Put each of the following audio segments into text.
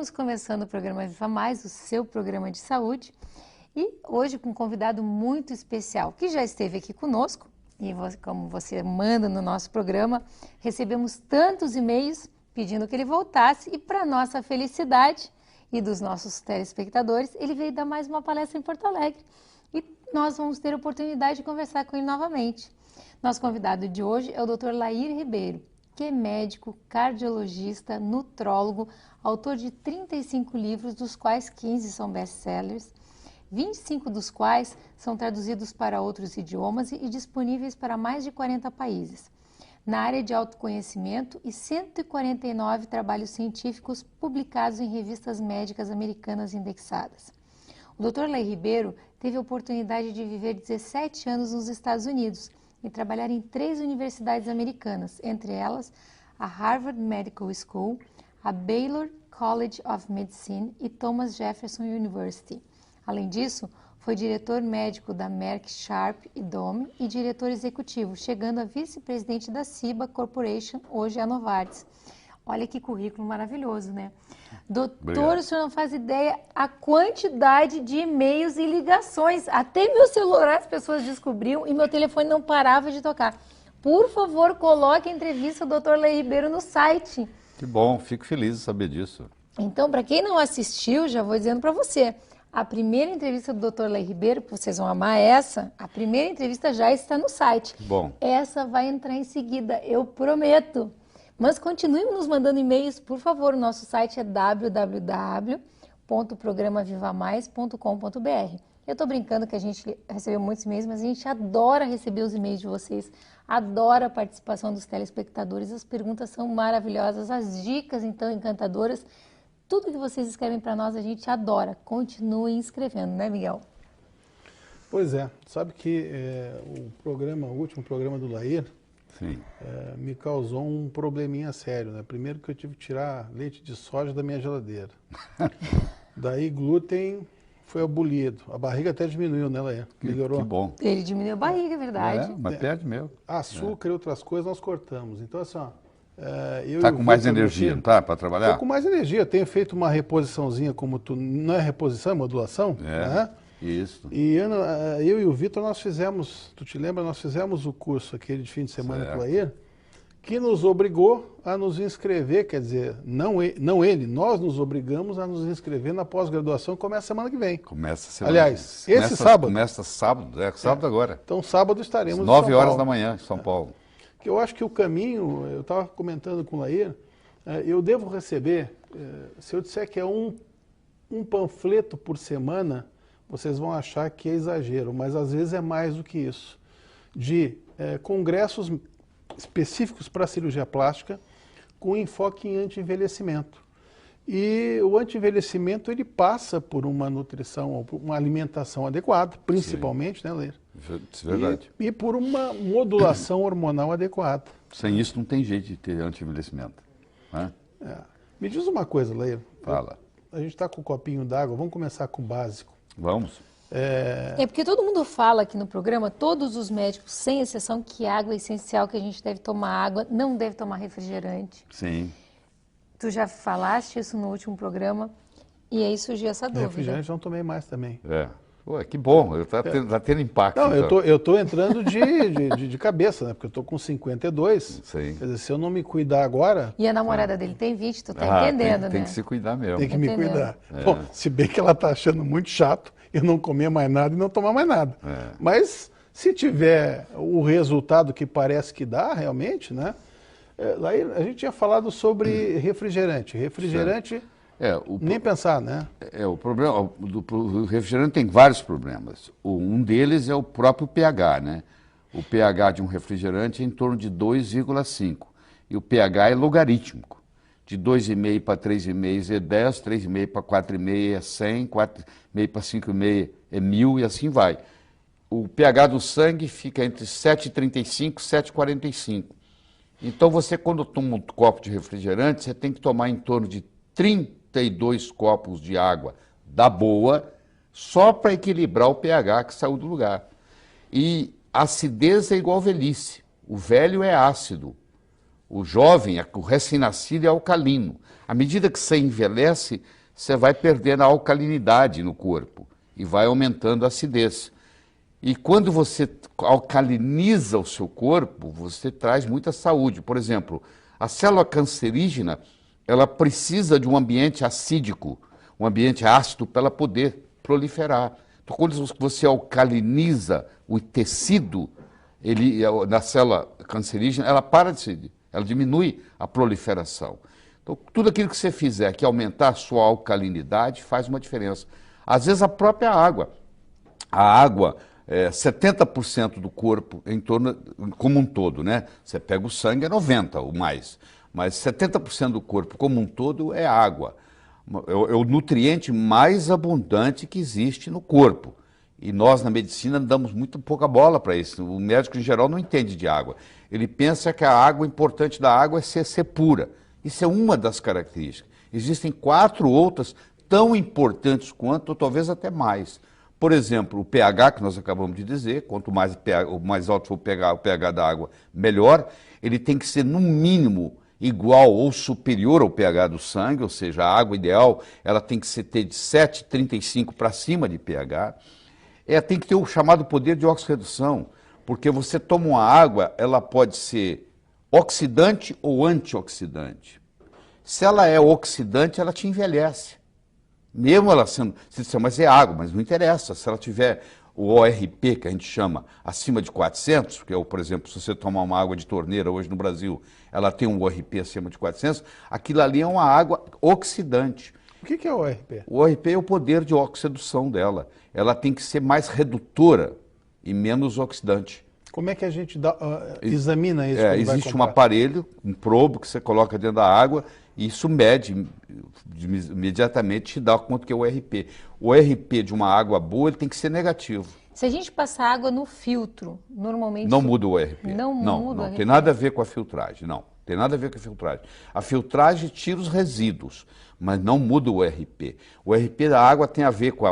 Estamos começando o programa Viva Mais, o seu programa de saúde, e hoje com um convidado muito especial, que já esteve aqui conosco, e como você manda no nosso programa, recebemos tantos e-mails pedindo que ele voltasse, e para nossa felicidade e dos nossos telespectadores, ele veio dar mais uma palestra em Porto Alegre, e nós vamos ter a oportunidade de conversar com ele novamente. Nosso convidado de hoje é o Dr. Lair Ribeiro, que é médico, cardiologista, nutrólogo, autor de 35 livros, dos quais 15 são best-sellers, 25 dos quais são traduzidos para outros idiomas e disponíveis para mais de 40 países. Na área de autoconhecimento e 149 trabalhos científicos publicados em revistas médicas americanas indexadas. O Dr. Lair Ribeiro teve a oportunidade de viver 17 anos nos Estados Unidos e trabalhar em 3 universidades americanas, entre elas a Harvard Medical School, a Baylor College of Medicine e Thomas Jefferson University. Além disso, foi diretor médico da Merck Sharp e Dohme e diretor executivo, chegando a vice-presidente da Ciba Corporation, hoje a Novartis. Olha que currículo maravilhoso, né? Doutor, obrigado. O senhor não faz ideia a quantidade de e-mails e ligações. Até meu celular as pessoas descobriam e meu telefone não parava de tocar. Por favor, coloque a entrevista do Dr. Lair Ribeiro no site. Que bom, fico feliz de saber disso. Então, para quem não assistiu, já vou dizendo para você. A primeira entrevista do Dr. Lair Ribeiro, vocês vão amar essa, a primeira entrevista já está no site. Bom. Essa vai entrar em seguida, eu prometo. Mas continuem nos mandando e-mails, por favor. O nosso site é www.programavivamais.com.br. Eu estou brincando que a gente recebeu muitos e-mails, mas a gente adora receber os e-mails de vocês, adora a participação dos telespectadores, as perguntas são maravilhosas, as dicas, então, encantadoras. Tudo que vocês escrevem para nós, a gente adora. Continuem escrevendo, né, Miguel? Pois é. Sabe que o último programa do Lair, me causou um probleminha sério, né? Primeiro que eu tive que tirar leite de soja da minha geladeira. Daí glúten foi abolido. A barriga até diminuiu, né, Lair? Melhorou. Que bom. Ele diminuiu a barriga, é verdade. Mas perde mesmo. Açúcar e outras coisas nós cortamos. Então, assim, ó, tá com mais energia, não tá? Para trabalhar? Tô com mais energia. Eu tenho feito uma reposiçãozinha, como tu... Não é reposição, é modulação? Né? Isso. E eu e o Vitor, nós fizemos, tu te lembra, nós fizemos o curso aquele de fim de semana com o Lair, que nos obrigou a nos inscrever, quer dizer, não ele, nós nos obrigamos a nos inscrever na pós-graduação que começa semana que vem. Começa semana. Aliás, esse sábado. Começa sábado, sábado agora. Então sábado estaremos 9 horas da manhã em São Paulo. Que eu acho que o caminho, eu estava comentando com o Lair, eu devo receber, se eu disser que é um panfleto por semana, vocês vão achar que é exagero, mas às vezes é mais do que isso. De congressos específicos para cirurgia plástica com enfoque em anti-envelhecimento. E o anti-envelhecimento ele passa por uma nutrição, ou por uma alimentação adequada, principalmente, né, Leir? Isso é verdade. E por uma modulação hormonal adequada. Sem isso não tem jeito de ter anti-envelhecimento. Né? Me diz uma coisa, Leir. Fala. A gente está com um copinho d'água, vamos começar com o básico. Vamos. Porque todo mundo fala aqui no programa, todos os médicos, sem exceção, que água é essencial, que a gente deve tomar água, não deve tomar refrigerante. Sim. Tu já falaste isso no último programa e aí surgiu essa dúvida. Refrigerante não tomei mais também. Ué, que bom, tá tendo impacto. Não, então. eu tô entrando de cabeça, né? Porque eu tô com 52. Sim. Quer dizer, se eu não me cuidar agora... E a namorada dele tem 20, tu tá entendendo, né? Tem que se cuidar mesmo. Tem que me cuidar. Bom, se bem que ela tá achando muito chato eu não comer mais nada e não tomar mais nada. Mas se tiver o resultado que parece que dá, realmente, né? Lá a gente tinha falado sobre refrigerante. Refrigerante... nem pensar, né? O problema do refrigerante tem vários problemas. Um deles é o próprio pH, né? O pH de um refrigerante é em torno de 2,5 e o pH é logarítmico. De 2,5 para 3,5 é 10, 3,5 para 4,5 é 100, 4,5 para 5,5 é 1000 e assim vai. O pH do sangue fica entre 7,35 e 7,45. Então você, quando toma um copo de refrigerante, você tem que tomar em torno de 32 copos de água da boa, só para equilibrar o pH que saiu do lugar. E acidez é igual velhice. O velho é ácido. O jovem, o recém-nascido é alcalino. À medida que você envelhece, você vai perdendo a alcalinidade no corpo e vai aumentando a acidez. E quando você alcaliniza o seu corpo, você traz muita saúde. Por exemplo, a célula cancerígena, ela precisa de um ambiente acídico, um ambiente ácido para ela poder proliferar. Então, quando você alcaliniza o tecido, na célula cancerígena, ela para de se, ela diminui a proliferação. Então, tudo aquilo que você fizer que aumentar a sua alcalinidade faz uma diferença. Às vezes a própria água. A água, 70% do corpo em torno, como um todo, né? Você pega o sangue, é 90% ou mais. Mas 70% do corpo como um todo é água. É o nutriente mais abundante que existe no corpo. E nós, na medicina, damos muito pouca bola para isso. O médico, em geral, não entende de água. Ele pensa que a água importante da água é ser pura. Isso é uma das características. Existem 4 outras tão importantes quanto, ou talvez até mais. Por exemplo, o pH, que nós acabamos de dizer, quanto mais alto for o pH da água, melhor. Ele tem que ser, no mínimo, igual ou superior ao pH do sangue, ou seja, a água ideal ela tem que ter de 7,35 para cima de pH. Tem que ter o chamado poder de oxirredução, porque você toma uma água, ela pode ser oxidante ou antioxidante. Se ela é oxidante, ela te envelhece. Mesmo ela sendo, você diz, mas é água, mas não interessa. Se ela tiver o ORP, que a gente chama, acima de 400, que é, por exemplo, se você tomar uma água de torneira hoje no Brasil, ela tem um ORP acima de 400, aquilo ali é uma água oxidante. O que é o ORP? O ORP é o poder de oxidação dela. Ela tem que ser mais redutora e menos oxidante. Como é que a gente examina isso? Existe um aparelho, um probo que você coloca dentro da água e isso mede, imediatamente te dá quanto que é o ORP. O ORP de uma água boa ele tem que ser negativo. Se a gente passar água no filtro, normalmente... Não muda o ORP. Não muda o ORP. Tem nada a ver com a filtragem, não. Tem nada a ver com a filtragem. A filtragem tira os resíduos, mas não muda o ORP. O ORP da água tem a ver com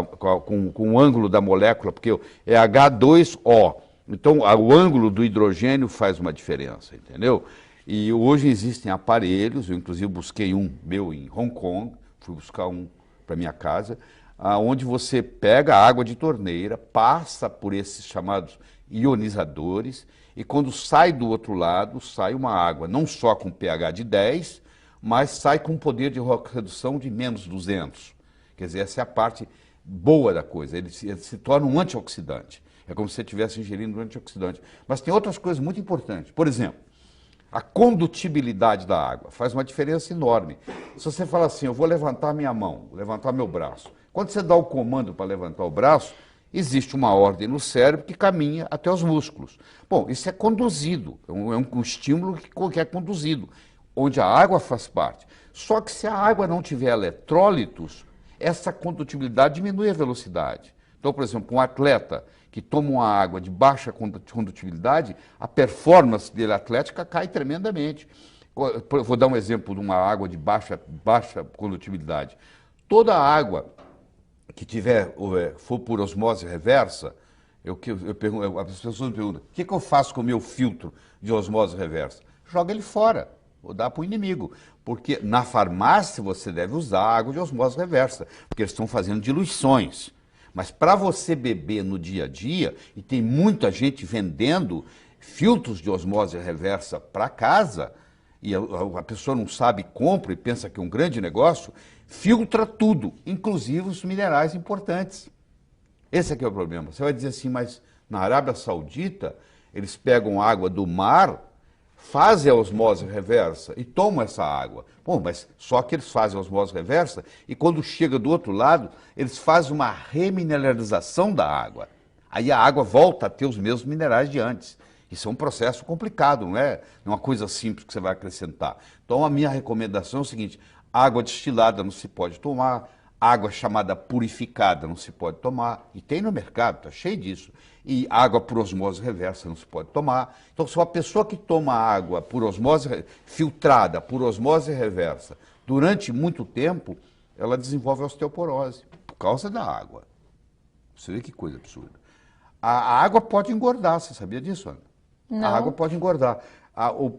o ângulo da molécula, porque é H2O. Então, o ângulo do hidrogênio faz uma diferença, entendeu? E hoje existem aparelhos, eu inclusive busquei um meu em Hong Kong, fui buscar um para minha casa, onde você pega a água de torneira, passa por esses chamados ionizadores, e quando sai do outro lado, sai uma água não só com pH de 10, mas sai com poder de redução de menos 200. Quer dizer, essa é a parte boa da coisa, ele se torna um antioxidante. É como se você estivesse ingerindo um antioxidante. Mas tem outras coisas muito importantes. Por exemplo, a condutibilidade da água faz uma diferença enorme. Se você fala assim, eu vou levantar minha mão, levantar meu braço. Quando você dá o comando para levantar o braço, existe uma ordem no cérebro que caminha até os músculos. Bom, isso é conduzido, é um estímulo que é conduzido, onde a água faz parte. Só que se a água não tiver eletrólitos, essa condutibilidade diminui a velocidade. Então, por exemplo, um atleta que toma uma água de baixa condutibilidade, a performance dele atlética cai tremendamente. Vou dar um exemplo de uma água de baixa condutibilidade. Toda água que for por osmose reversa, as pessoas me perguntam, o que eu faço com o meu filtro de osmose reversa? Joga ele fora, ou dá para o inimigo. Porque na farmácia você deve usar água de osmose reversa, porque eles estão fazendo diluições. Mas para você beber no dia a dia, e tem muita gente vendendo filtros de osmose reversa para casa, e a pessoa não sabe, compra e pensa que é um grande negócio, filtra tudo, inclusive os minerais importantes. Esse aqui é o problema. Você vai dizer assim, mas na Arábia Saudita, eles pegam água do mar, fazem a osmose reversa e tomam essa água. Bom, mas só que eles fazem a osmose reversa e quando chega do outro lado, eles fazem uma remineralização da água. Aí a água volta a ter os mesmos minerais de antes. Isso é um processo complicado, não é uma coisa simples que você vai acrescentar. Então a minha recomendação é o seguinte, água destilada não se pode tomar, água chamada purificada não se pode tomar, e tem no mercado, está cheio disso. E água por osmose reversa não se pode tomar. Então, se uma pessoa que toma água por osmose filtrada, por osmose reversa, durante muito tempo, ela desenvolve osteoporose, por causa da água. Você vê que coisa absurda. A água pode engordar, você sabia disso, Ana? Não. A água pode engordar.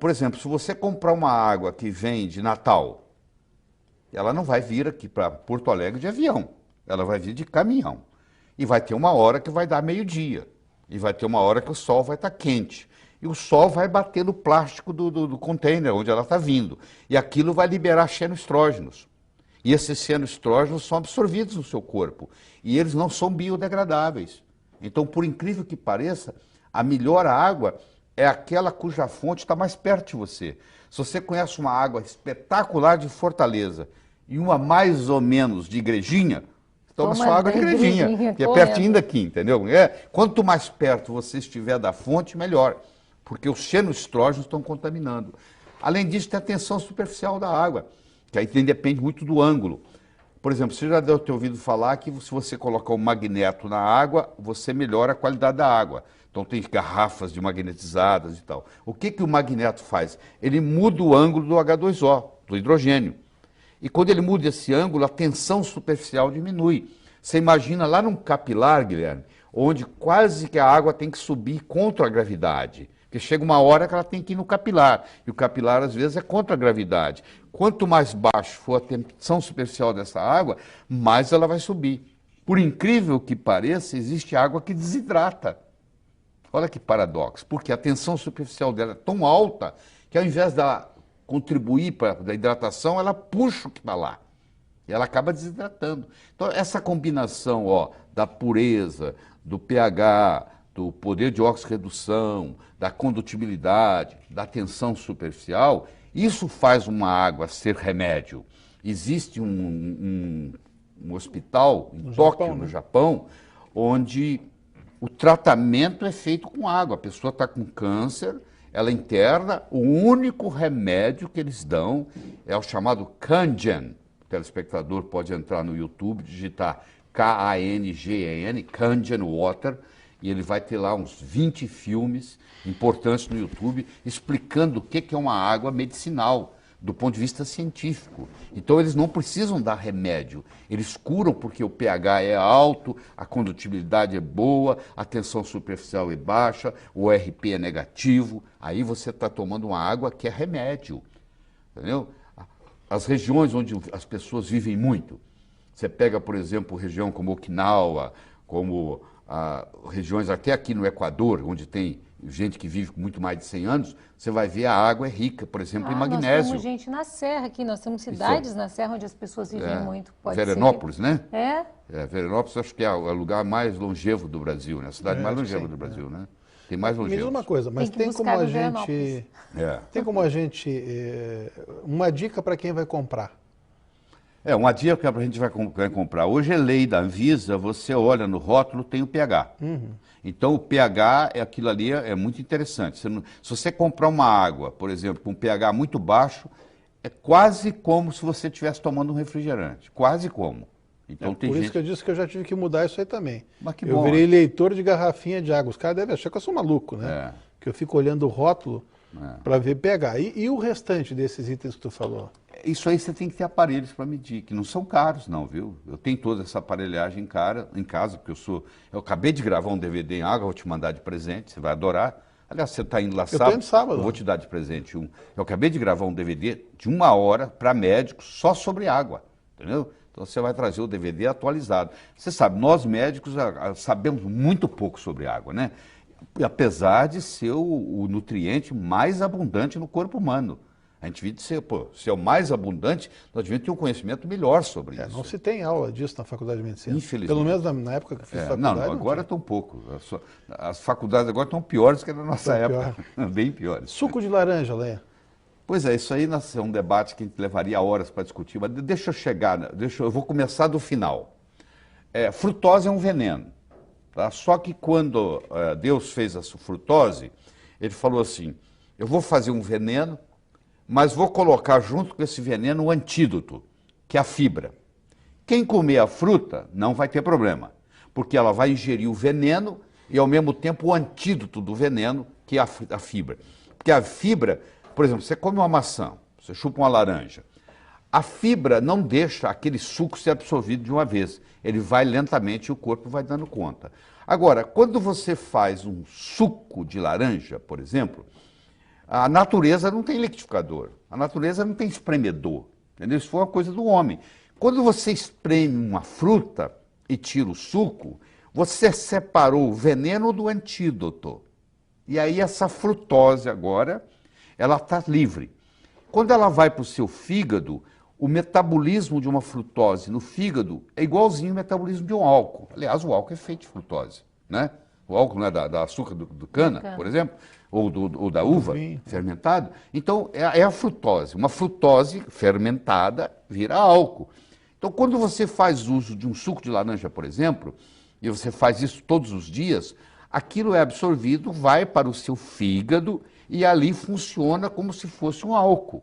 Por exemplo, se você comprar uma água que vem de Natal, ela não vai vir aqui para Porto Alegre de avião, ela vai vir de caminhão. E vai ter uma hora que vai dar meio-dia, e vai ter uma hora que o sol vai estar quente. E o sol vai bater no plástico do container onde ela está vindo. E aquilo vai liberar xenoestrógenos. E esses xenoestrógenos são absorvidos no seu corpo. E eles não são biodegradáveis. Então, por incrível que pareça, a melhor água é aquela cuja fonte está mais perto de você. Se você conhece uma água espetacular de Fortaleza e uma mais ou menos de Igrejinha, toma sua água de Igrejinha, que é pertinho daqui, entendeu? Quanto mais perto você estiver da fonte, melhor, porque os xenoestrógenos estão contaminando. Além disso, tem a tensão superficial da água, que aí depende muito do ângulo. Por exemplo, você já deve ter ouvido falar que se você colocar um magneto na água, você melhora a qualidade da água. Então tem garrafas de magnetizadas e tal. O que o magneto faz? Ele muda o ângulo do H2O, do hidrogênio. E quando ele muda esse ângulo, a tensão superficial diminui. Você imagina lá num capilar, Guilherme, onde quase que a água tem que subir contra a gravidade. Porque chega uma hora que ela tem que ir no capilar. E o capilar, às vezes, é contra a gravidade. Quanto mais baixo for a tensão superficial dessa água, mais ela vai subir. Por incrível que pareça, existe água que desidrata. Olha que paradoxo, porque a tensão superficial dela é tão alta que ao invés dela contribuir para a hidratação, ela puxa o que está lá. E ela acaba desidratando. Então, essa combinação da pureza, do pH, do poder de oxirredução, da condutibilidade, da tensão superficial, isso faz uma água ser remédio. Existe um hospital em Tóquio, no Japão, onde o tratamento é feito com água. A pessoa está com câncer, ela interna, o único remédio que eles dão é o chamado Kangen. O telespectador pode entrar no YouTube, digitar Kangen, Kangen Water, e ele vai ter lá uns 20 filmes importantes no YouTube explicando o que é uma água medicinal, do ponto de vista científico. Então eles não precisam dar remédio, eles curam porque o pH é alto, a condutibilidade é boa, a tensão superficial é baixa, o ORP é negativo, aí você está tomando uma água que é remédio, entendeu? As regiões onde as pessoas vivem muito, você pega, por exemplo, região como Okinawa, como regiões até aqui no Equador, onde tem gente que vive com muito mais de 100 anos, você vai ver a água é rica, por exemplo, em magnésio. Nós temos gente na Serra aqui, nós temos cidades na Serra onde as pessoas vivem muito. Veranópolis, né? É? Veranópolis acho que é o lugar mais longevo do Brasil, né? A cidade mais longeva do Brasil, né? Tem mais longevos. Me diz uma coisa, mas tem como a gente... Tem como a gente... uma dica para quem vai comprar. Uma dica que a gente vai comprar. Hoje é lei da Anvisa, você olha no rótulo, tem o pH. Então o pH, aquilo ali é muito interessante. Se você comprar uma água, por exemplo, com um pH muito baixo, é quase como se você estivesse tomando um refrigerante. Quase como. Então, tem por isso que eu disse que eu já tive que mudar isso aí também. Mas que eu bom, virei leitor de garrafinha de água. Os caras devem achar que eu sou maluco, né? Que eu fico olhando o rótulo para ver pH. E o restante desses itens que tu falou? Isso aí você tem que ter aparelhos para medir, que não são caros não, viu? Eu tenho toda essa aparelhagem em casa, porque eu acabei de gravar um DVD em água, vou te mandar de presente, você vai adorar. Aliás, você está indo lá sábado, eu vou te dar de presente eu acabei de gravar um DVD de 1 hora para médicos só sobre água, entendeu? Então você vai trazer o DVD atualizado. Você sabe, nós médicos sabemos muito pouco sobre água, né? Apesar de ser o nutriente mais abundante no corpo humano. A gente devia ser, se é o mais abundante, nós devíamos ter um conhecimento melhor sobre isso. Não se tem aula disso na faculdade de medicina. Infelizmente. Pelo menos na época que eu fiz faculdade. Não, agora estão pouco. As faculdades agora estão piores que na nossa época. Bem piores. Suco de laranja, Leia. Pois é, isso aí é um debate que a gente levaria horas para discutir, mas deixa eu chegar, eu vou começar do final. Frutose é um veneno. Tá? Só que quando Deus fez a frutose, ele falou assim, eu vou fazer um veneno, mas vou colocar junto com esse veneno um antídoto, que é a fibra. Quem comer a fruta não vai ter problema, porque ela vai ingerir o veneno e ao mesmo tempo o antídoto do veneno, que é a fibra. Porque a fibra, por exemplo, você come uma maçã, você chupa uma laranja, a fibra não deixa aquele suco ser absorvido de uma vez, ele vai lentamente e o corpo vai dando conta. Agora, quando você faz um suco de laranja, por exemplo, a natureza não tem liquidificador, a natureza não tem espremedor. Entendeu? Isso foi uma coisa do homem. Quando você espreme uma fruta e tira o suco, você separou o veneno do antídoto. E aí essa frutose agora, ela está livre. Quando ela vai para o seu fígado, o metabolismo de uma frutose no fígado é igualzinho ao metabolismo de um álcool. Aliás, o álcool é feito de frutose, né? O álcool não é da açúcar do cana, por exemplo, ou da uva fermentado. Então, é a frutose. Uma frutose fermentada vira álcool. Então, quando você faz uso de um suco de laranja, por exemplo, e você faz isso todos os dias, aquilo é absorvido, vai para o seu fígado e ali funciona como se fosse um álcool.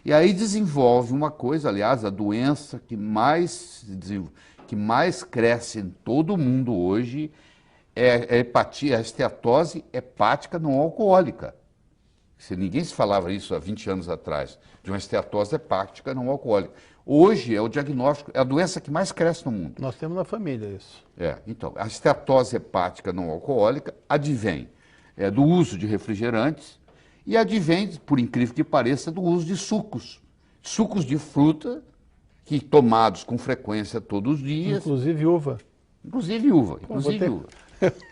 E aí desenvolve uma coisa, aliás, a doença que mais cresce em todo o mundo hoje é a esteatose hepática não alcoólica. Ninguém se falava isso há 20 anos atrás, de uma esteatose hepática não alcoólica. Hoje é o diagnóstico, é a doença que mais cresce no mundo. Nós temos na família isso. Então, a esteatose hepática não alcoólica advém do uso de refrigerantes e advém, por incrível que pareça, do uso de sucos. Sucos de fruta, que tomados com frequência todos os dias. Inclusive uva. Inclusive uva.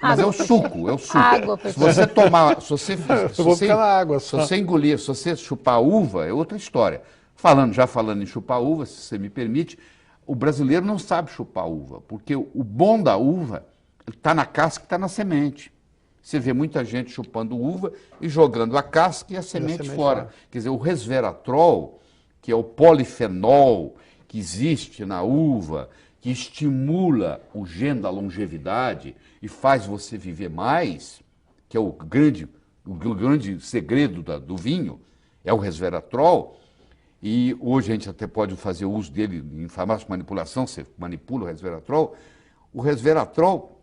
Mas é o suco. Água, se você tomar, se você engolir, se você chupar uva, é outra história. Já falando em chupar uva, se você me permite, o brasileiro não sabe chupar uva, porque o bom da uva está na casca e está na semente. Você vê muita gente chupando uva e jogando a casca e a semente fora. Quer dizer, o resveratrol, que é o polifenol que existe na uva, que estimula o gene da longevidade e faz você viver mais, que é o grande segredo do vinho, é o resveratrol. E hoje a gente até pode fazer uso dele em farmácia de manipulação, você manipula o resveratrol. O resveratrol,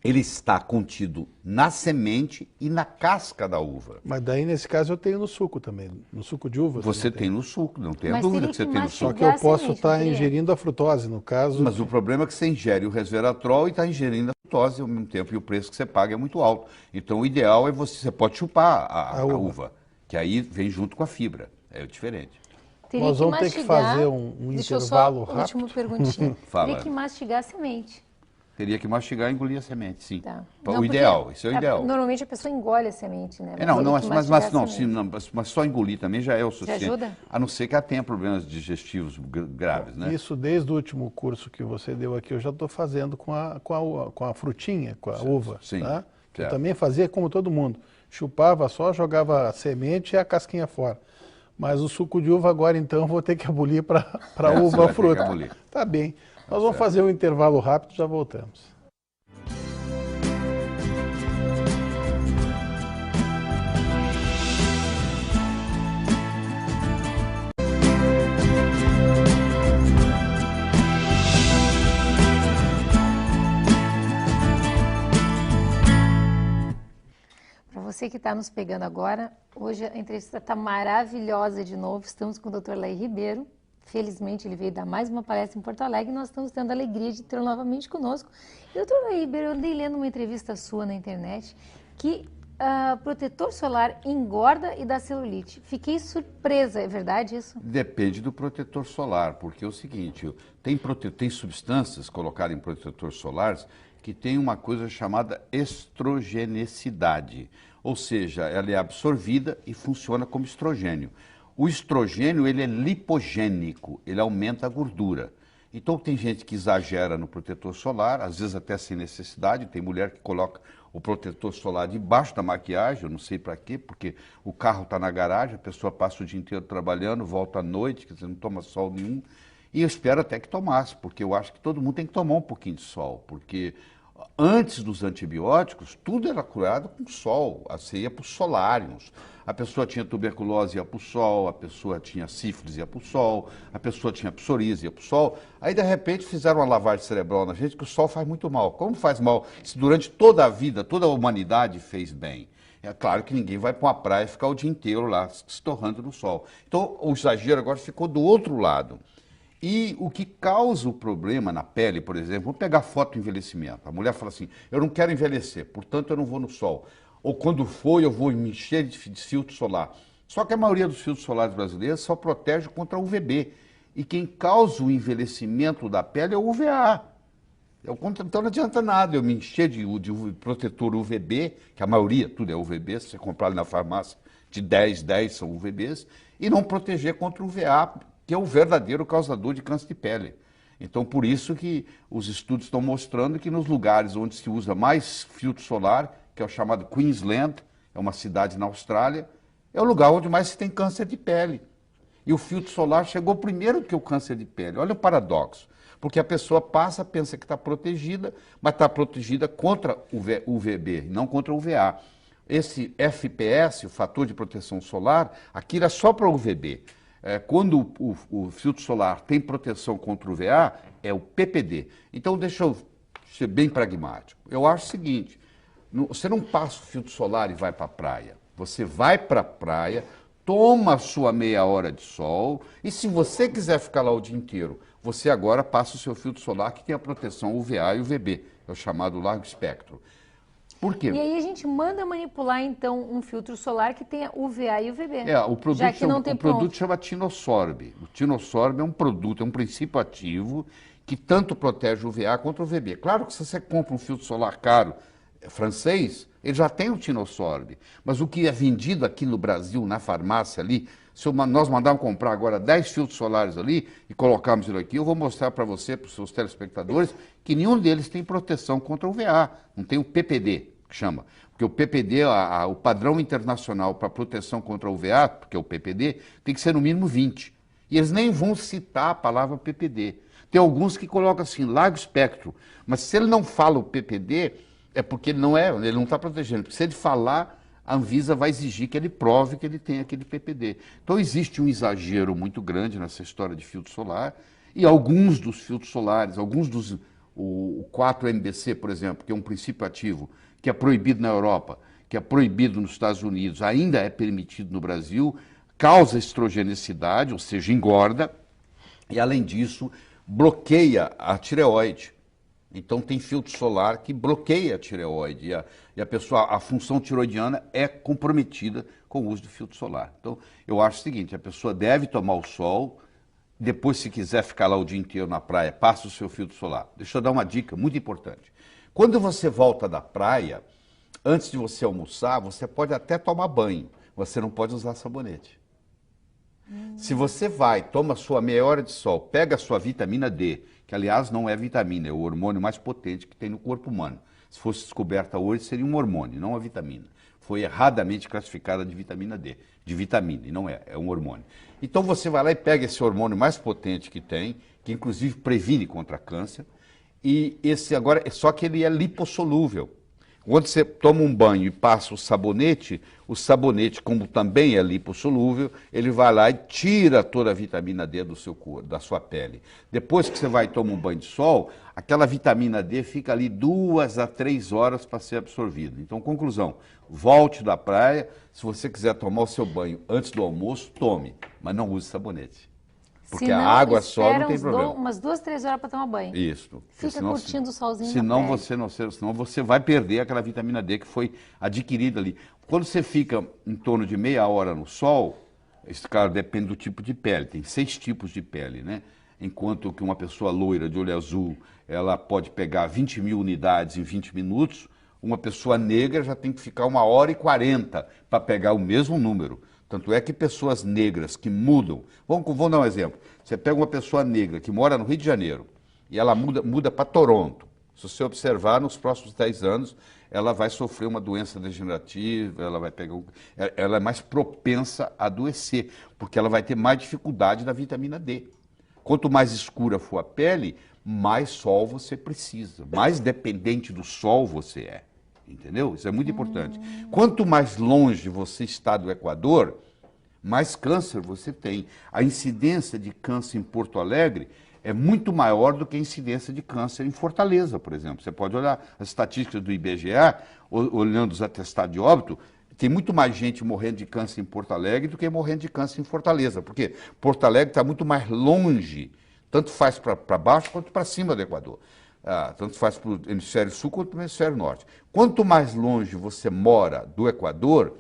ele está contido na semente e na casca da uva. Mas daí, nesse caso, eu tenho no suco também, no suco de uva. Você tem no suco, não tem a dúvida que você tem no suco. Só que eu posso estar ingerindo a frutose, no caso. Mas o problema é que você ingere o resveratrol e está ingerindo a frutose ao mesmo tempo, e o preço que você paga é muito alto. Então, o ideal é você pode chupar a uva, que aí vem junto com a fibra, é diferente. Nós vamos ter que fazer um intervalo rápido. Última perguntinha. Teria que mastigar a semente. Teria que mastigar e engolir a semente, sim. Tá. O ideal, isso é o ideal. Normalmente a pessoa engole a semente, né? Mas só engolir também já é o suficiente. Já ajuda? A não ser que ela tenha problemas digestivos graves, né? Isso desde o último curso que você deu aqui, eu já estou fazendo com a frutinha, com a uva. Sim. Tá? Eu também fazia como todo mundo. Chupava só, jogava a semente e a casquinha fora. Mas o suco de uva agora, então, eu vou ter que abolir para uva a fruta. Tá bem. Nós vamos fazer um intervalo rápido e já voltamos. Para você que está nos pegando agora, hoje a entrevista está maravilhosa de novo. Estamos com o Dr. Laí Ribeiro. Felizmente, ele veio dar mais uma palestra em Porto Alegre e nós estamos tendo a alegria de tê-lo novamente conosco. E, doutor Laí Ribeiro, eu andei lendo uma entrevista sua na internet que protetor solar engorda e dá celulite. Fiquei surpresa, é verdade isso? Depende do protetor solar, porque é o seguinte, tem substâncias colocadas em protetor solares que tem uma coisa chamada estrogenicidade, ou seja, ela é absorvida e funciona como estrogênio. O estrogênio, ele é lipogênico, ele aumenta a gordura. Então tem gente que exagera no protetor solar, às vezes até sem necessidade, tem mulher que coloca o protetor solar debaixo da maquiagem, eu não sei para quê, porque o carro está na garagem, a pessoa passa o dia inteiro trabalhando, volta à noite, quer dizer, não toma sol nenhum, e eu espero até que tomasse, porque eu acho que todo mundo tem que tomar um pouquinho de sol, porque antes dos antibióticos, tudo era curado com sol, você ia para os solários. A pessoa tinha tuberculose, ia para o sol, a pessoa tinha sífilis, ia para o sol, a pessoa tinha psoríase, ia para o sol. Aí, de repente, fizeram uma lavagem cerebral na gente, que o sol faz muito mal. Como faz mal se durante toda a vida, toda a humanidade fez bem? É claro que ninguém vai para uma praia e ficar o dia inteiro lá, se torrando no sol. Então, o exagero agora ficou do outro lado. E o que causa o problema na pele, por exemplo, vamos pegar foto do envelhecimento. A mulher fala assim, eu não quero envelhecer, portanto eu não vou no sol. Ou quando for, eu vou me encher de filtro solar. Só que a maioria dos filtros solares brasileiros só protege contra UVB. E quem causa o envelhecimento da pele é o UVA. Então não adianta nada eu me encher de protetor UVB, que a maioria, tudo é UVB, se você comprar ali na farmácia, de 10 são UVBs, e não proteger contra o UVA, que é o verdadeiro causador de câncer de pele. Então, por isso que os estudos estão mostrando que nos lugares onde se usa mais filtro solar, que é o chamado Queensland, é uma cidade na Austrália, é o lugar onde mais se tem câncer de pele. E o filtro solar chegou primeiro do que o câncer de pele. Olha o paradoxo. Porque a pessoa passa, pensa que está protegida, mas está protegida contra o UVB, não contra o UVA. Esse FPS, o fator de proteção solar, aquilo é só para o UVB. Quando o filtro solar tem proteção contra o UVA, é o PPD. Então, deixa eu ser bem pragmático. Eu acho o seguinte, você não passa o filtro solar e vai para a praia. Você vai para a praia, toma a sua meia hora de sol, e se você quiser ficar lá o dia inteiro, você agora passa o seu filtro solar que tem a proteção UVA e UVB, é o chamado largo espectro. Por quê? E aí a gente manda manipular, então, um filtro solar que tenha UVA e UVB. O produto chama Tinosorb. O Tinosorb é um produto, é um princípio ativo que tanto protege o UVA contra o UVB. Claro que se você compra um filtro solar caro francês, ele já tem o Tinosorb. Mas o que é vendido aqui no Brasil, na farmácia ali, se nós mandarmos comprar agora 10 filtros solares ali e colocarmos ele aqui, eu vou mostrar para você, para os seus telespectadores, que nenhum deles tem proteção contra o UVA. Não tem o PPD, que chama. Porque o PPD, o padrão internacional para proteção contra o UVA, porque é o PPD, tem que ser no mínimo 20. E eles nem vão citar a palavra PPD. Tem alguns que colocam assim, largo espectro. Mas se ele não fala o PPD, é porque ele não está protegendo. Porque se ele falar, a Anvisa vai exigir que ele prove que ele tem aquele PPD. Então existe um exagero muito grande nessa história de filtro solar, e alguns dos filtros solares, o 4-MBC, por exemplo, que é um princípio ativo, que é proibido na Europa, que é proibido nos Estados Unidos, ainda é permitido no Brasil, causa estrogenicidade, ou seja, engorda, e além disso, bloqueia a tireoide. Então tem filtro solar que bloqueia a tireoide e a função tiroidiana é comprometida com o uso do filtro solar. Então eu acho o seguinte, a pessoa deve tomar o sol, depois se quiser ficar lá o dia inteiro na praia, passa o seu filtro solar. Deixa eu dar uma dica muito importante. Quando você volta da praia, antes de você almoçar, você pode até tomar banho, você não pode usar sabonete. Se você toma sua meia hora de sol, pega a sua vitamina D, que aliás não é vitamina, é o hormônio mais potente que tem no corpo humano. Se fosse descoberta hoje, seria um hormônio, não uma vitamina. Foi erradamente classificada de vitamina D, de vitamina, e não é um hormônio. Então você vai lá e pega esse hormônio mais potente que tem, que inclusive previne contra câncer, e esse agora, só que ele é lipossolúvel. Quando você toma um banho e passa o sabonete, como também é lipossolúvel, ele vai lá e tira toda a vitamina D do seu corpo, da sua pele. Depois que você vai tomar um banho de sol, aquela vitamina D fica ali 2 a 3 horas para ser absorvida. Então, conclusão, volte da praia, se você quiser tomar o seu banho antes do almoço, tome, mas não use sabonete. Porque a água só não tem problema. Umas 2, 3 horas para tomar banho. Isso. Fica curtindo o solzinho senão você vai perder aquela vitamina D que foi adquirida ali. Quando você fica em torno de meia hora no sol, esse cara depende do tipo de pele, tem 6 tipos de pele, né? Enquanto que uma pessoa loira de olho azul, ela pode pegar 20.000 unidades em 20 minutos, uma pessoa negra já tem que ficar 1h40 para pegar o mesmo número. Tanto é que pessoas negras que mudam... Vamos dar um exemplo. Você pega uma pessoa negra que mora no Rio de Janeiro e ela muda para Toronto. Se você observar, nos próximos 10 anos, ela vai sofrer uma doença degenerativa, ela é mais propensa a adoecer, porque ela vai ter mais dificuldade da vitamina D. Quanto mais escura for a pele, mais sol você precisa, mais dependente do sol você é. Entendeu? Isso é muito importante. Quanto mais longe você está do Equador, mais câncer você tem. A incidência de câncer em Porto Alegre é muito maior do que a incidência de câncer em Fortaleza, por exemplo. Você pode olhar as estatísticas do IBGE, olhando os atestados de óbito, tem muito mais gente morrendo de câncer em Porto Alegre do que morrendo de câncer em Fortaleza, porque Porto Alegre está muito mais longe, tanto faz para baixo quanto para cima do Equador. Tanto faz para o hemisfério sul quanto para o hemisfério norte. Quanto mais longe você mora do Equador,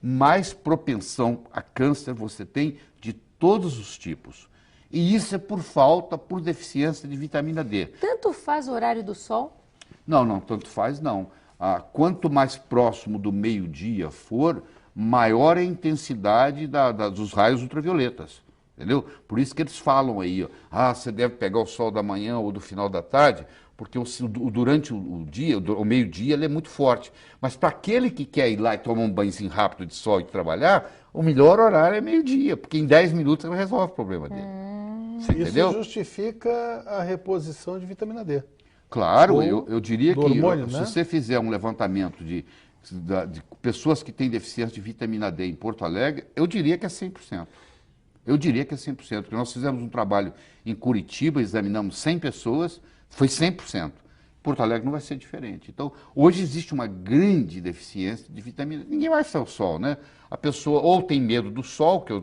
mais propensão a câncer você tem de todos os tipos. E isso é por falta, por deficiência de vitamina D. Tanto faz o horário do sol? Não, tanto faz não. Quanto mais próximo do meio-dia for, maior é a intensidade dos raios ultravioletas. Entendeu? Por isso que eles falam aí, ó, você deve pegar o sol da manhã ou do final da tarde, porque durante o dia, o meio-dia, ele é muito forte. Mas para aquele que quer ir lá e tomar um banhozinho rápido de sol e trabalhar, o melhor horário é meio-dia, porque em 10 minutos ele resolve o problema dele. Você entendeu? Isso justifica a reposição de vitamina D. Claro, eu diria que hormônio, se né? você fizer um levantamento de pessoas que têm deficiência de vitamina D em Porto Alegre, eu diria que é 100%. Eu diria que é 100%, porque nós fizemos um trabalho em Curitiba, examinamos 100 pessoas, foi 100%. Porto Alegre não vai ser diferente. Então, hoje existe uma grande deficiência de vitamina D. Ninguém vai estar ao sol, né? A pessoa ou tem medo do sol, que eu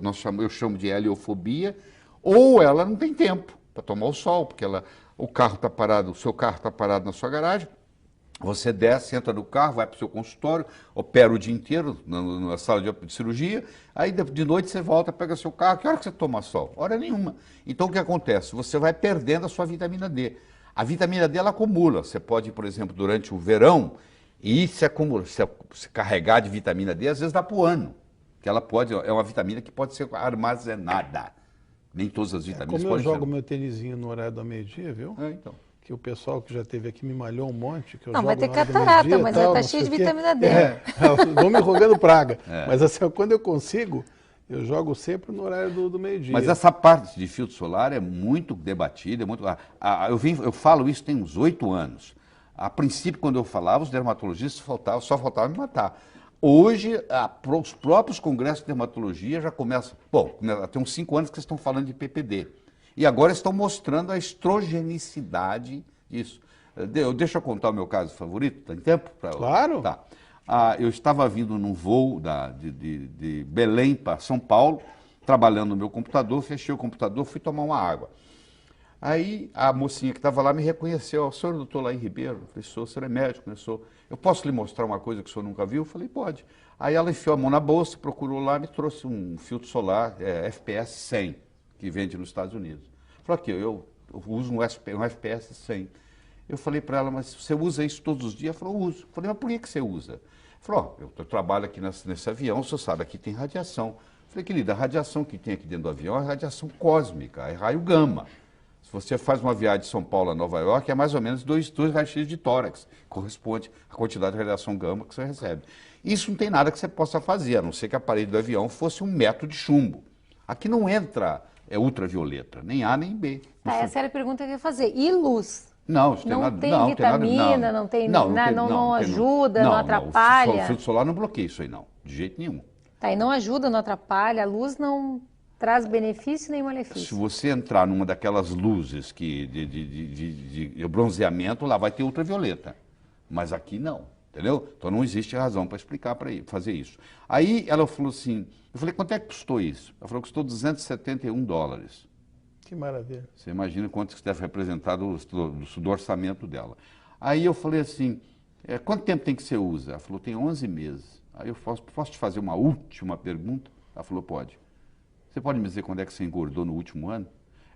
chamo de heliofobia, ou ela não tem tempo para tomar o sol, porque o carro está parado, o seu carro está parado na sua garagem, você desce, entra no carro, vai para o seu consultório, opera o dia inteiro na sala de cirurgia, aí de noite você volta, pega seu carro, que hora que você toma sol? Hora nenhuma. Então o que acontece? Você vai perdendo a sua vitamina D. A vitamina D ela acumula. Você pode, por exemplo, durante o verão, e se carregar de vitamina D, às vezes dá para o ano. Que ela é uma vitamina que pode ser armazenada. Nem todas as vitaminas Como eu podem jogo ser. meu tênisinho no horário do meio-dia, viu? Então. Que o pessoal que já esteve aqui me malhou um monte. Que eu Não, jogo vai ter na hora do catarata, meio-dia, mas tal, vai não estar cheio sei de o quê. vitamina D. Vão me rogando praga. Mas assim, quando eu consigo, eu jogo sempre no horário do meio-dia. Mas essa parte de filtro solar é muito debatida, eu falo isso tem uns 8 anos. A princípio, quando eu falava, os dermatologistas só faltava me matar. Hoje, os próprios congressos de dermatologia já começam... Bom, tem uns 5 anos que estão falando de PPD. E agora estão mostrando a estrogenicidade disso. Deixa eu contar o meu caso favorito, tem tempo? Claro. Tá. Eu estava vindo num voo de Belém para São Paulo, trabalhando no meu computador, fechei o computador, fui tomar uma água. Aí a mocinha que estava lá me reconheceu, o senhor é o doutor Laí Ribeiro? Eu falei, o senhor é médico, né? Eu posso lhe mostrar uma coisa que o senhor nunca viu? Eu falei, pode. Aí ela enfiou a mão na bolsa, procurou lá, me trouxe um filtro solar FPS 100, que vende nos Estados Unidos. Falou, aqui, eu uso um FPS 100. Eu falei para ela, mas você usa isso todos os dias? Ela falou, uso. Eu falei, mas por que você usa? Falou, eu trabalho aqui nesse avião, o senhor sabe, aqui tem radiação. Eu falei, querida, a radiação que tem aqui dentro do avião é radiação cósmica, é raio gama. Se você faz uma viagem de São Paulo a Nova York, é mais ou menos 2 raios-x de tórax, corresponde à quantidade de radiação gama que você recebe. Isso não tem nada que você possa fazer, a não ser que a parede do avião fosse um metro de chumbo. Aqui não entra ultravioleta, nem A nem B. Tá, essa era a pergunta que eu ia fazer. E luz? Não, isso Não nada, tem não, vitamina, não tem nada, não ajuda, não atrapalha? O filtro solar não bloqueia isso aí, não, de jeito nenhum. Tá, e não ajuda, não atrapalha, a luz não traz benefício nem malefício. Se você entrar numa daquelas luzes de bronzeamento, lá vai ter ultravioleta. Mas aqui não, entendeu? Então não existe razão para explicar para fazer isso. Aí ela falou assim, eu falei, quanto é que custou isso? Ela falou que custou $271. Que maravilha. Você imagina quanto isso deve representar do orçamento dela. Aí eu falei assim, quanto tempo tem que você usa? Ela falou, tem 11 meses. Aí eu posso te fazer uma última pergunta? Ela falou, pode. Você pode me dizer quando é que você engordou no último ano?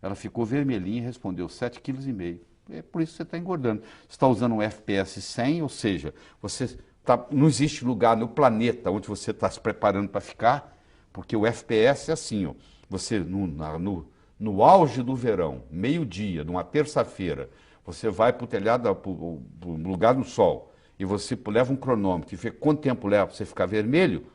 Ela ficou vermelhinha e respondeu 7,5 kg. É por isso que você está engordando. Você está usando um FPS 100, ou seja, não existe lugar no planeta onde você está se preparando para ficar, porque o FPS é assim, ó, você no auge do verão, meio-dia, numa terça-feira, você vai para o telhado, para o lugar no sol, e você leva um cronômetro e vê quanto tempo leva para você ficar vermelho,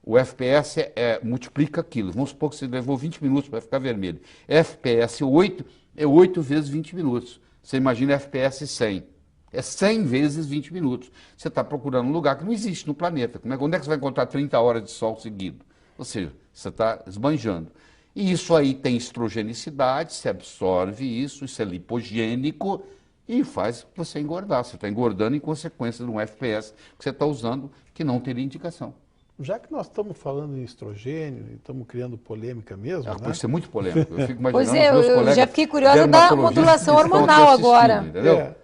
o FPS multiplica aquilo. Vamos supor que você levou 20 minutos para ficar vermelho. FPS 8 é 8 vezes 20 minutos. Você imagina FPS 100. É 100 vezes 20 minutos. Você está procurando um lugar que não existe no planeta. Onde é que você vai encontrar 30 horas de sol seguido? Ou seja, você está esbanjando. E isso aí tem estrogenicidade, você absorve isso é lipogênico e faz você engordar. Você está engordando em consequência de um FPS que você está usando que não teria indicação. Já que nós estamos falando em estrogênio e estamos criando polêmica mesmo, né? Pode ser muito polêmico. Eu fico imaginando Pois os meus eu colegas já fiquei curiosa da modulação hormonal agora. Entendeu?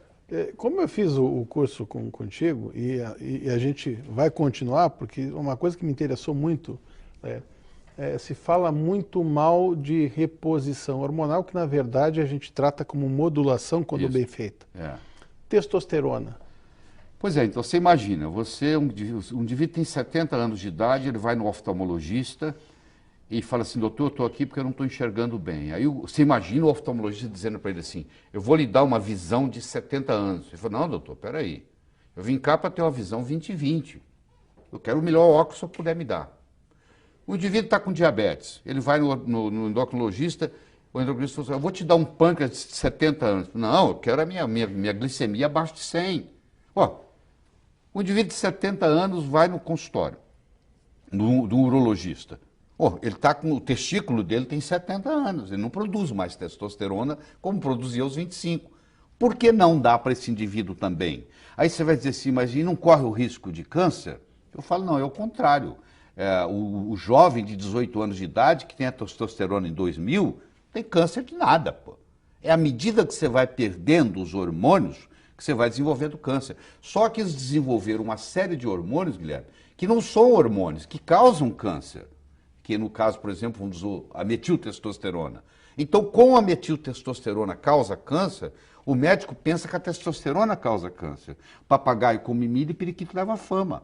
Como eu fiz o curso contigo e a gente vai continuar, porque uma coisa que me interessou muito se fala muito mal de reposição hormonal, que na verdade a gente trata como modulação quando bem feita. Testosterona. Pois é, então você imagina, um indivíduo tem 70 anos de idade, ele vai no oftalmologista e fala assim, doutor, eu estou aqui porque eu não estou enxergando bem. Aí você imagina o oftalmologista dizendo para ele assim, eu vou lhe dar uma visão de 70 anos. Ele fala, não, doutor, peraí, eu vim cá para ter uma visão 20/20. Eu quero o melhor óculos que eu puder me dar. O indivíduo está com diabetes, ele vai no endocrinologista, o endocrinologista fala assim, eu vou te dar um pâncreas de 70 anos. Não, eu quero a minha glicemia abaixo de 100. Ó, o indivíduo de 70 anos vai no consultório do urologista. Oh, ele está com o testículo dele tem 70 anos, ele não produz mais testosterona como produzia aos 25. Por que não dá para esse indivíduo também? Aí você vai dizer assim, mas e não corre o risco de câncer? Eu falo, não, é o contrário. O jovem de 18 anos de idade que tem a testosterona em 2000 tem câncer de nada, pô. É à medida que você vai perdendo os hormônios que você vai desenvolvendo câncer. Só que eles desenvolveram uma série de hormônios, Guilherme, que não são hormônios, que causam câncer. Que no caso, por exemplo, vamos dizer, a metiltestosterona. Então, como a metiltestosterona causa câncer, o médico pensa que a testosterona causa câncer. Papagaio come milho e periquito leva fama.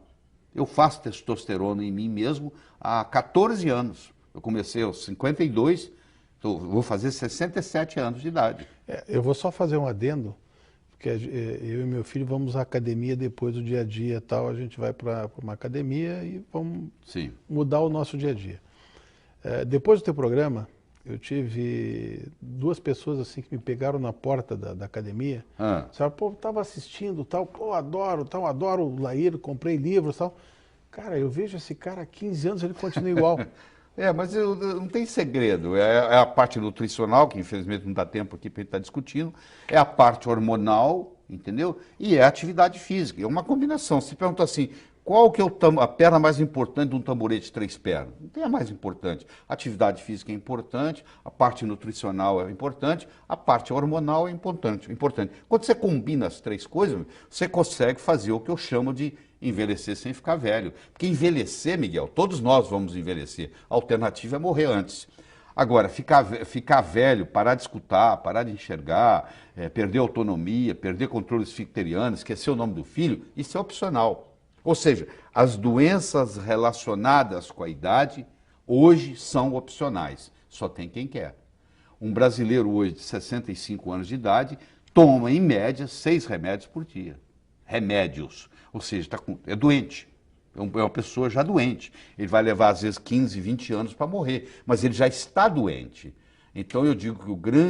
Eu faço testosterona em mim mesmo há 14 anos. Eu comecei aos 52, vou fazer 67 anos de idade. Eu vou só fazer um adendo, porque eu e meu filho vamos à academia depois do dia a dia e tal, a gente vai para uma academia e vamos mudar o nosso dia a dia. Depois do teu programa, eu tive duas pessoas assim que me pegaram na porta da academia. Sabe, pô, estava assistindo tal, pô, adoro o Lair, comprei livros tal. Cara, eu vejo esse cara há 15 anos, ele continua igual. Mas não tem segredo. É a parte nutricional, que infelizmente não dá tempo aqui para a gente estar discutindo, é a parte hormonal, entendeu? E é a atividade física. É uma combinação. Se pergunta assim, qual que é a perna mais importante de um tamborete de 3 pernas? Não tem a mais importante. A atividade física é importante, a parte nutricional é importante, a parte hormonal é importante. Quando você combina as 3 coisas, você consegue fazer o que eu chamo de envelhecer sem ficar velho. Porque envelhecer, Miguel, todos nós vamos envelhecer. A alternativa é morrer antes. Agora, ficar velho, parar de escutar, parar de enxergar, perder autonomia, perder controle esficteriano, esquecer o nome do filho, isso é opcional. Ou seja, as doenças relacionadas com a idade hoje são opcionais, só tem quem quer. Um brasileiro hoje de 65 anos de idade toma, em média, 6 remédios por dia. Remédios, ou seja, é doente, é uma pessoa já doente. Ele vai levar, às vezes, 15, 20 anos para morrer, mas ele já está doente. Então, eu digo que o grande